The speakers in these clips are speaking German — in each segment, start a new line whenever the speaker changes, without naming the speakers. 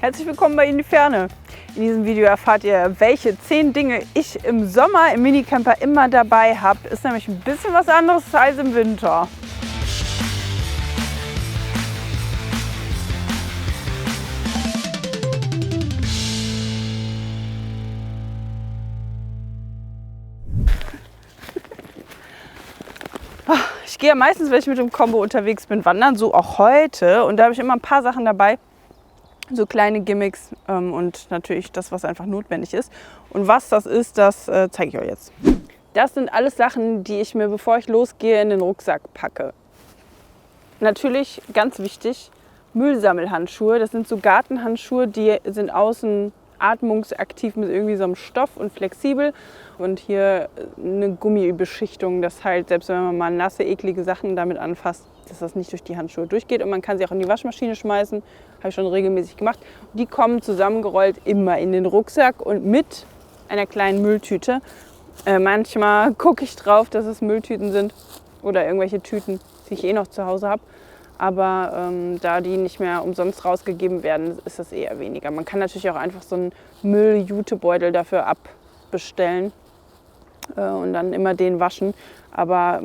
Herzlich willkommen bei In die Ferne. In diesem Video erfahrt ihr, welche 10 Dinge ich im Sommer im Minicamper immer dabei habe. Ist nämlich ein bisschen was anderes als im Winter. Ich gehe ja meistens, wenn ich mit dem Combo unterwegs bin, wandern, so auch heute. Und da habe ich immer ein paar Sachen dabei, so kleine Gimmicks und natürlich das, was einfach notwendig ist. Und was das ist, das zeige ich euch jetzt. Das sind alles Sachen, die ich mir, bevor ich losgehe, in den Rucksack packe. Natürlich, ganz wichtig, Müllsammelhandschuhe. Das sind so Gartenhandschuhe, die sind außen atmungsaktiv mit irgendwie so einem Stoff und flexibel. Und hier eine Gummibeschichtung, das halt, selbst wenn man mal nasse, eklige Sachen damit anfasst, dass das nicht durch die Handschuhe durchgeht. Und man kann sie auch in die Waschmaschine schmeißen, habe ich schon regelmäßig gemacht. Die kommen zusammengerollt immer in den Rucksack und mit einer kleinen Mülltüte. Manchmal gucke ich drauf, dass es Mülltüten sind oder irgendwelche Tüten, die ich eh noch zu Hause habe. Aber da die nicht mehr umsonst rausgegeben werden, ist das eher weniger. Man kann natürlich auch einfach so einen Müll-Jutebeutel dafür abbestellen und dann immer den waschen. Aber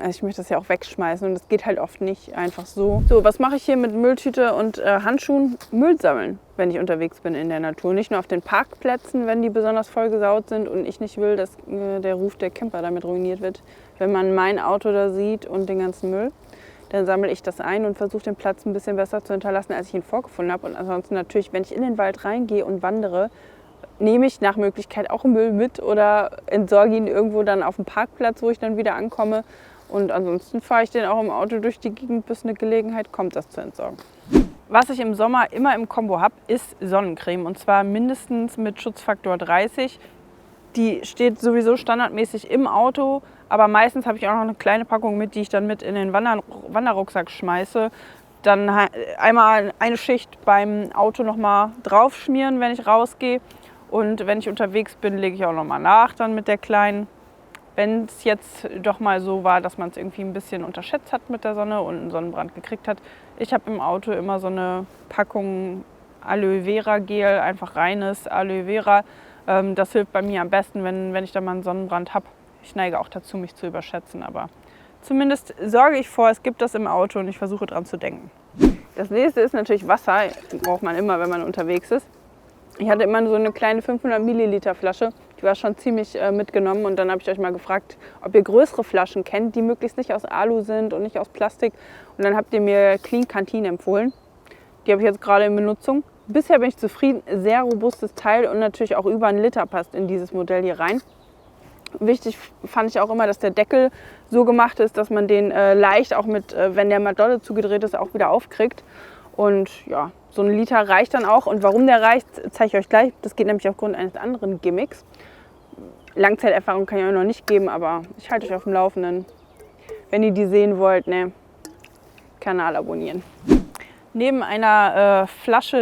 ich möchte das ja auch wegschmeißen und das geht halt oft nicht einfach so. So, was mache ich hier mit Mülltüte und Handschuhen? Müll sammeln, wenn ich unterwegs bin in der Natur. Nicht nur auf den Parkplätzen, wenn die besonders vollgesaut sind und ich nicht will, dass der Ruf der Camper damit ruiniert wird. Wenn man mein Auto da sieht und den ganzen Müll, dann sammle ich das ein und versuche den Platz ein bisschen besser zu hinterlassen, als ich ihn vorgefunden habe. Und ansonsten natürlich, wenn ich in den Wald reingehe und wandere, nehme ich nach Möglichkeit auch Müll mit oder entsorge ihn irgendwo dann auf dem Parkplatz, wo ich dann wieder ankomme. Und ansonsten fahre ich den auch im Auto durch die Gegend, bis eine Gelegenheit kommt, das zu entsorgen. Was ich im Sommer immer im Kombo habe, ist Sonnencreme. Und zwar mindestens mit Schutzfaktor 30. Die steht sowieso standardmäßig im Auto, aber meistens habe ich auch noch eine kleine Packung mit, die ich dann mit in den Wanderrucksack schmeiße. Dann einmal eine Schicht beim Auto nochmal drauf schmieren, wenn ich rausgehe. Und wenn ich unterwegs bin, lege ich auch nochmal nach dann mit der kleinen. Wenn es jetzt doch mal so war, dass man es irgendwie ein bisschen unterschätzt hat mit der Sonne und einen Sonnenbrand gekriegt hat. Ich habe im Auto immer so eine Packung Aloe Vera Gel, einfach reines Aloe Vera. Das hilft bei mir am besten, wenn ich da mal einen Sonnenbrand habe. Ich neige auch dazu, mich zu überschätzen, aber zumindest sorge ich vor, es gibt das im Auto und ich versuche dran zu denken. Das nächste ist natürlich Wasser, das braucht man immer, wenn man unterwegs ist. Ich hatte immer so eine kleine 500 Milliliter Flasche, die war schon ziemlich mitgenommen und dann habe ich euch mal gefragt, ob ihr größere Flaschen kennt, die möglichst nicht aus Alu sind und nicht aus Plastik. Und dann habt ihr mir Clean Canteen empfohlen. Die habe ich jetzt gerade in Benutzung. Bisher bin ich zufrieden, sehr robustes Teil und natürlich auch über 1 Liter passt in dieses Modell hier rein. Wichtig fand ich auch immer, dass der Deckel so gemacht ist, dass man den leicht auch mit, wenn der mal dolle zugedreht ist, auch wieder aufkriegt. Und ja, so 1 Liter reicht dann auch. Und warum der reicht, zeige ich euch gleich. Das geht nämlich aufgrund eines anderen Gimmicks. Langzeiterfahrung kann ich euch noch nicht geben, aber ich halte euch auf dem Laufenden. Wenn ihr die sehen wollt, ne, Kanal abonnieren. Neben einer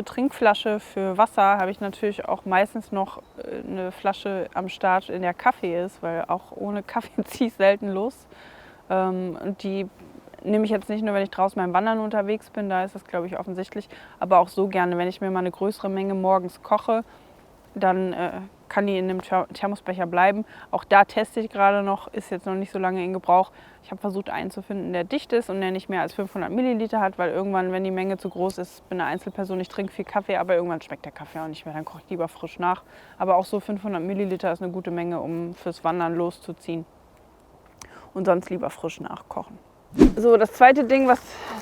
Trinkflasche für Wasser habe ich natürlich auch meistens noch eine Flasche am Start, in der Kaffee ist, weil auch ohne Kaffee ziehe ich selten los. Und die nehme ich jetzt nicht nur, wenn ich draußen beim Wandern unterwegs bin, da ist das, glaube ich, offensichtlich, aber auch so gerne, wenn ich mir mal eine größere Menge morgens koche, dann kann die in dem Thermosbecher bleiben. Auch da teste ich gerade noch, ist jetzt noch nicht so lange in Gebrauch. Ich habe versucht, einen zu finden, der dicht ist und der nicht mehr als 500 Milliliter hat, weil irgendwann, wenn die Menge zu groß ist, bin eine Einzelperson, ich trinke viel Kaffee, aber irgendwann schmeckt der Kaffee auch nicht mehr, dann koche ich lieber frisch nach. Aber auch so 500 Milliliter ist eine gute Menge, um fürs Wandern loszuziehen. Und sonst lieber frisch nachkochen. So, das zweite Ding, was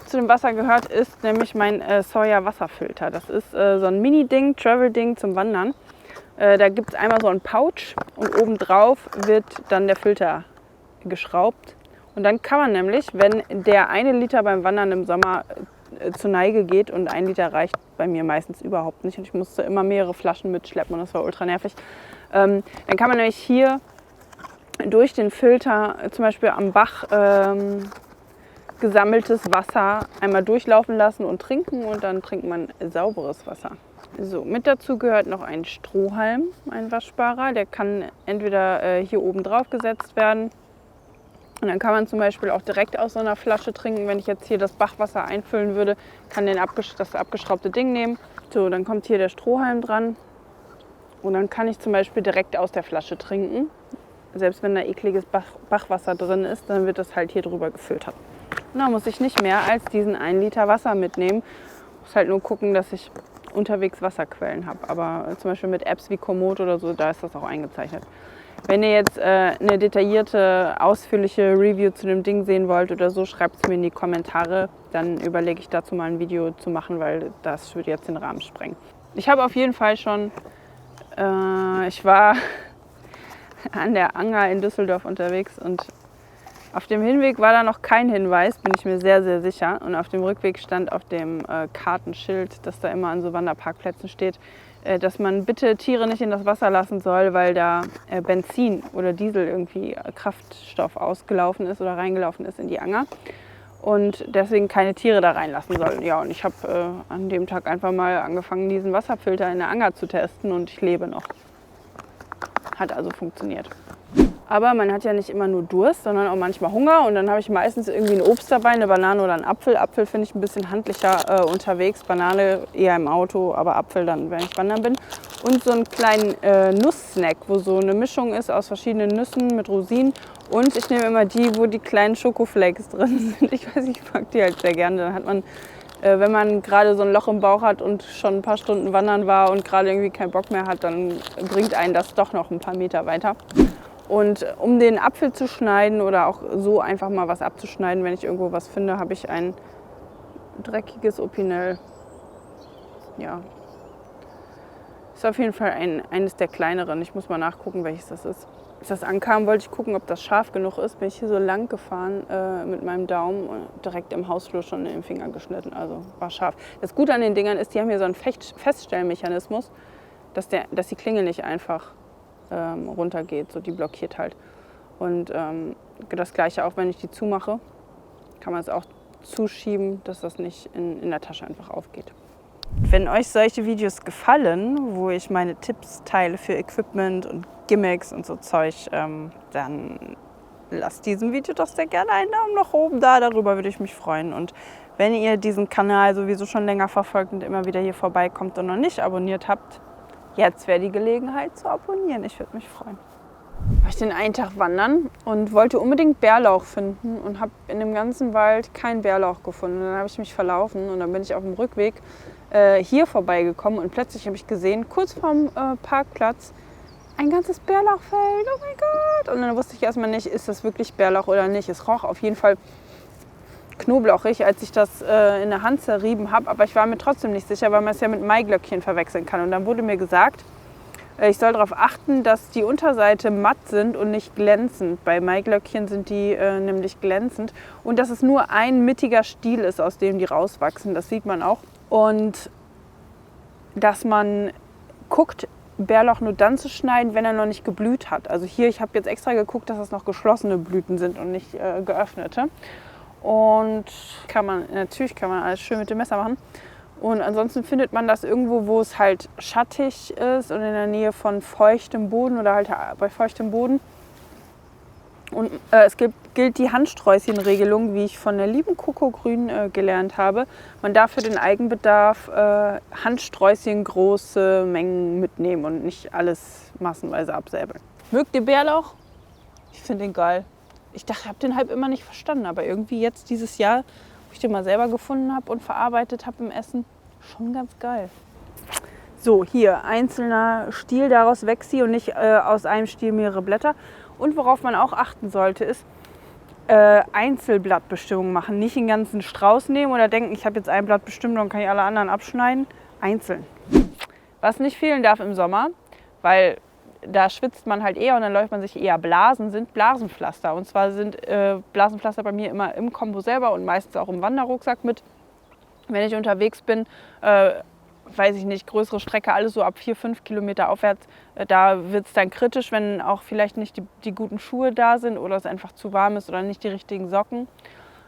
zu dem Wasser gehört, ist nämlich mein Sawyer Wasserfilter. Das ist so ein Mini-Ding, Travel-Ding zum Wandern. Da gibt es einmal so einen Pouch und obendrauf wird dann der Filter geschraubt. Und dann kann man nämlich, wenn der 1 Liter beim Wandern im Sommer zur Neige geht und 1 Liter reicht bei mir meistens überhaupt nicht und ich musste immer mehrere Flaschen mitschleppen und das war ultra nervig, dann kann man nämlich hier durch den Filter zum Beispiel am Bach gesammeltes Wasser einmal durchlaufen lassen und trinken und dann trinkt man sauberes Wasser. So, mit dazu gehört noch ein Strohhalm, ein waschbarer. Der kann entweder hier oben drauf gesetzt werden und dann kann man zum Beispiel auch direkt aus so einer Flasche trinken. Wenn ich jetzt hier das Bachwasser einfüllen würde, kann das abgeschraubte Ding nehmen So, dann kommt hier der Strohhalm dran und dann kann ich zum Beispiel direkt aus der Flasche trinken. Selbst wenn da ekliges Bachwasser drin ist, dann wird das halt hier drüber gefiltert. Und dann muss ich nicht mehr als diesen 1 Liter Wasser mitnehmen. Muss halt nur gucken, dass ich unterwegs Wasserquellen habe. Aber zum Beispiel mit Apps wie Komoot oder so, da ist das auch eingezeichnet. Wenn ihr jetzt eine detaillierte, ausführliche Review zu dem Ding sehen wollt oder so, schreibt es mir in die Kommentare. Dann überlege ich dazu mal ein Video zu machen, weil das würde jetzt den Rahmen sprengen. Ich habe auf jeden Fall schon, ich war an der Anger in Düsseldorf unterwegs und auf dem Hinweg war da noch kein Hinweis, bin ich mir sehr, sehr sicher. Und auf dem Rückweg stand auf dem Kartenschild, das da immer an so Wanderparkplätzen steht, dass man bitte Tiere nicht in das Wasser lassen soll, weil da Benzin oder Diesel irgendwie Kraftstoff ausgelaufen ist oder reingelaufen ist in die Anger. Und deswegen keine Tiere da reinlassen sollen. Ja, und ich habe an dem Tag einfach mal angefangen, diesen Wasserfilter in der Anger zu testen und ich lebe noch. Hat also funktioniert. Aber man hat ja nicht immer nur Durst, sondern auch manchmal Hunger. Und dann habe ich meistens irgendwie ein Obst dabei, eine Banane oder einen Apfel. Apfel finde ich ein bisschen handlicher unterwegs, Banane eher im Auto, aber Apfel dann, wenn ich wandern bin. Und so einen kleinen Nusssnack, wo so eine Mischung ist aus verschiedenen Nüssen mit Rosinen. Und ich nehme immer die, wo die kleinen Schokoflakes drin sind. Ich weiß, ich mag die halt sehr gerne. Dann hat man, wenn man gerade so ein Loch im Bauch hat und schon ein paar Stunden wandern war und gerade irgendwie keinen Bock mehr hat, dann bringt einen das doch noch ein paar Meter weiter. Und um den Apfel zu schneiden oder auch so einfach mal was abzuschneiden, wenn ich irgendwo was finde, habe ich ein dreckiges Opinel. Ja, ist auf jeden Fall eines der kleineren. Ich muss mal nachgucken, welches das ist. Als das ankam, wollte ich gucken, ob das scharf genug ist. Bin ich hier so lang gefahren mit meinem Daumen und direkt im Hausflur schon in den Finger geschnitten. Also war scharf. Das Gute an den Dingern ist, die haben hier so einen Feststellmechanismus, dass die Klinge nicht einfach runtergeht. So, die blockiert halt. Und das Gleiche auch, wenn ich die zumache, kann man es auch zuschieben, dass das nicht in der Tasche einfach aufgeht. Wenn euch solche Videos gefallen, wo ich meine Tipps teile für Equipment und Gimmicks und so Zeug, dann lasst diesem Video doch sehr gerne einen Daumen nach oben da. Darüber würde ich mich freuen. Und wenn ihr diesen Kanal sowieso schon länger verfolgt und immer wieder hier vorbeikommt und noch nicht abonniert habt, jetzt wäre die Gelegenheit zu abonnieren. Ich würde mich freuen. War ich den einen Tag wandern und wollte unbedingt Bärlauch finden und habe in dem ganzen Wald keinen Bärlauch gefunden. Dann habe ich mich verlaufen und dann bin ich auf dem Rückweg hier vorbeigekommen und plötzlich habe ich gesehen, kurz vorm Parkplatz, ein ganzes Bärlauchfeld. Oh mein Gott! Und dann wusste ich erstmal nicht, ist das wirklich Bärlauch oder nicht. Es roch auf jeden Fall knoblauchig, als ich das in der Hand zerrieben habe. Aber ich war mir trotzdem nicht sicher, weil man es ja mit Maiglöckchen verwechseln kann. Und dann wurde mir gesagt, ich soll darauf achten, dass die Unterseite matt sind und nicht glänzend. Bei Maiglöckchen sind die nämlich glänzend. Und dass es nur ein mittiger Stiel ist, aus dem die rauswachsen. Das sieht man auch. Und dass man guckt, Bärlauch nur dann zu schneiden, wenn er noch nicht geblüht hat. Also hier, ich habe jetzt extra geguckt, dass das noch geschlossene Blüten sind und nicht geöffnete. Und natürlich kann man alles schön mit dem Messer machen. Und ansonsten findet man das irgendwo, wo es halt schattig ist und in der Nähe von feuchtem Boden oder halt bei feuchtem Boden. Und es gilt die Handsträußchenregelung, wie ich von der lieben Coco Grün gelernt habe. Man darf für den Eigenbedarf Handsträußchen große Mengen mitnehmen und nicht alles massenweise absäbeln. Mögt ihr Bärlauch? Ich finde den geil. Ich dachte, ich habe den Hype immer nicht verstanden, aber irgendwie jetzt dieses Jahr, wo ich den mal selber gefunden habe und verarbeitet habe im Essen, schon ganz geil. So, hier einzelner Stiel, daraus wächst sie und nicht aus einem Stiel mehrere Blätter. Und worauf man auch achten sollte, ist Einzelblattbestimmung machen. Nicht den ganzen Strauß nehmen oder denken, ich habe jetzt ein Blatt bestimmt und kann ich alle anderen abschneiden. Einzeln. Was nicht fehlen darf im Sommer, weil da schwitzt man halt eher und dann läuft man sich eher Blasen, sind Blasenpflaster. Und zwar sind Blasenpflaster bei mir immer im Kombo selber und meistens auch im Wanderrucksack mit. Wenn ich unterwegs bin, weiß ich nicht, größere Strecke, alles so ab 4-5 Kilometer aufwärts, da wird es dann kritisch, wenn auch vielleicht nicht die guten Schuhe da sind oder es einfach zu warm ist oder nicht die richtigen Socken.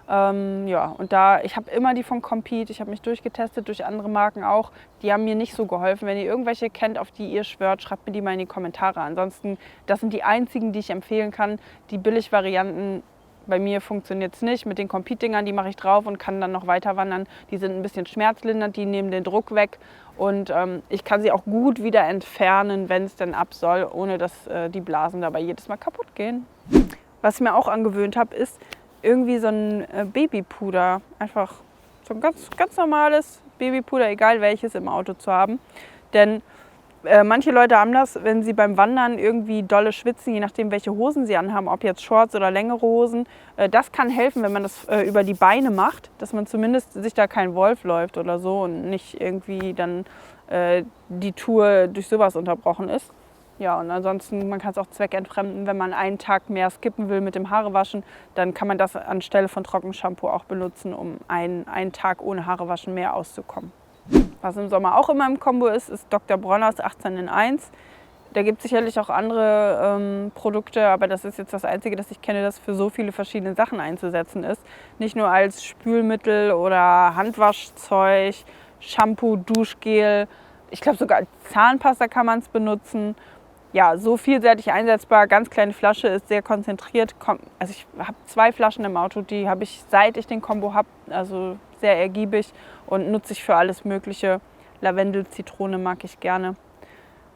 Ja, und ich habe immer die von Compeed, ich habe mich durchgetestet, durch andere Marken auch, die haben mir nicht so geholfen. Wenn ihr irgendwelche kennt, auf die ihr schwört, schreibt mir die mal in die Kommentare. Ansonsten, das sind die einzigen, die ich empfehlen kann. Die Billigvarianten Bei mir funktioniert es nicht. Mit den Compete-Dingern, die mache ich drauf und kann dann noch weiter wandern. Die sind ein bisschen schmerzlindernd, die nehmen den Druck weg. Und ich kann sie auch gut wieder entfernen, wenn es denn ab soll, ohne dass die Blasen dabei jedes Mal kaputt gehen. Was ich mir auch angewöhnt habe, ist irgendwie so ein Babypuder. Einfach so ein ganz normales Babypuder, egal welches, im Auto zu haben. Denn manche Leute haben das, wenn sie beim Wandern irgendwie dolle schwitzen, je nachdem welche Hosen sie anhaben, ob jetzt Shorts oder längere Hosen. Das kann helfen, wenn man das über die Beine macht, dass man zumindest sich da kein Wolf läuft oder so und nicht irgendwie dann die Tour durch sowas unterbrochen ist. Ja, und ansonsten, man kann es auch zweckentfremden, wenn man einen Tag mehr skippen will mit dem Haarewaschen, dann kann man das anstelle von Trockenshampoo auch benutzen, um einen Tag ohne Haarewaschen mehr auszukommen. Was im Sommer auch immer im Kombo ist Dr. Bronner's 18 in 1. Da gibt es sicherlich auch andere Produkte, aber das ist jetzt das Einzige, das ich kenne, das für so viele verschiedene Sachen einzusetzen ist. Nicht nur als Spülmittel oder Handwaschzeug, Shampoo, Duschgel. Ich glaube sogar als Zahnpasta kann man es benutzen. Ja, so vielseitig einsetzbar. Ganz kleine Flasche, ist sehr konzentriert. Also ich habe 2 Flaschen im Auto, die habe ich seit ich den Kombo habe, also sehr ergiebig und nutze ich für alles Mögliche. Lavendel, Zitrone mag ich gerne.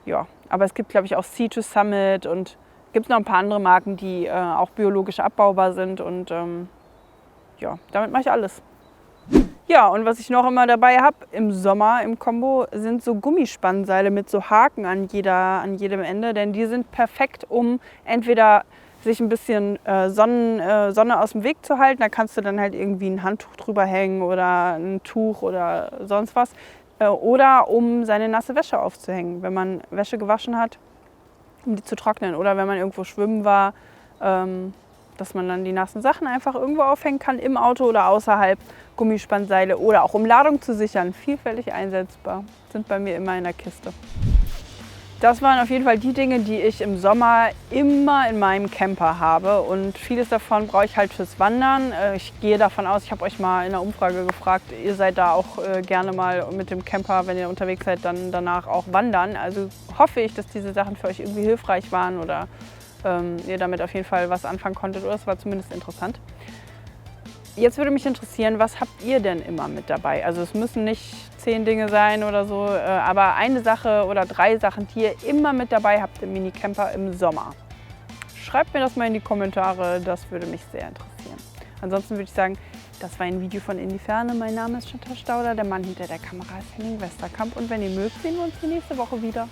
Ja, aber es gibt, glaube ich, auch Sea2 Summit und gibt noch ein paar andere Marken, die auch biologisch abbaubar sind und ja, damit mache ich alles. Ja, und was ich noch immer dabei habe im Sommer im Kombo sind so Gummispannseile mit so Haken an jedem Ende, denn die sind perfekt, um entweder sich ein bisschen Sonne aus dem Weg zu halten. Da kannst du dann halt irgendwie ein Handtuch drüber hängen oder ein Tuch oder sonst was. Oder um seine nasse Wäsche aufzuhängen, wenn man Wäsche gewaschen hat, um die zu trocknen. Oder wenn man irgendwo schwimmen war, dass man dann die nassen Sachen einfach irgendwo aufhängen kann, im Auto oder außerhalb. Gummispannseile oder auch um Ladung zu sichern. Vielfältig einsetzbar, sind bei mir immer in der Kiste. Das waren auf jeden Fall die Dinge, die ich im Sommer immer in meinem Camper habe und vieles davon brauche ich halt fürs Wandern. Ich gehe davon aus, ich habe euch mal in einer Umfrage gefragt, ihr seid da auch gerne mal mit dem Camper, wenn ihr unterwegs seid, dann danach auch wandern. Also hoffe ich, dass diese Sachen für euch irgendwie hilfreich waren oder ihr damit auf jeden Fall was anfangen konntet oder es war zumindest interessant. Jetzt würde mich interessieren, was habt ihr denn immer mit dabei? Also es müssen nicht 10 Dinge sein oder so, aber eine Sache oder 3 Sachen, die ihr immer mit dabei habt im Minicamper im Sommer. Schreibt mir das mal in die Kommentare, das würde mich sehr interessieren. Ansonsten würde ich sagen, das war ein Video von In die Ferne. Mein Name ist Chantal Stauder, der Mann hinter der Kamera ist Henning Westerkamp und wenn ihr mögt, sehen wir uns die nächste Woche wieder.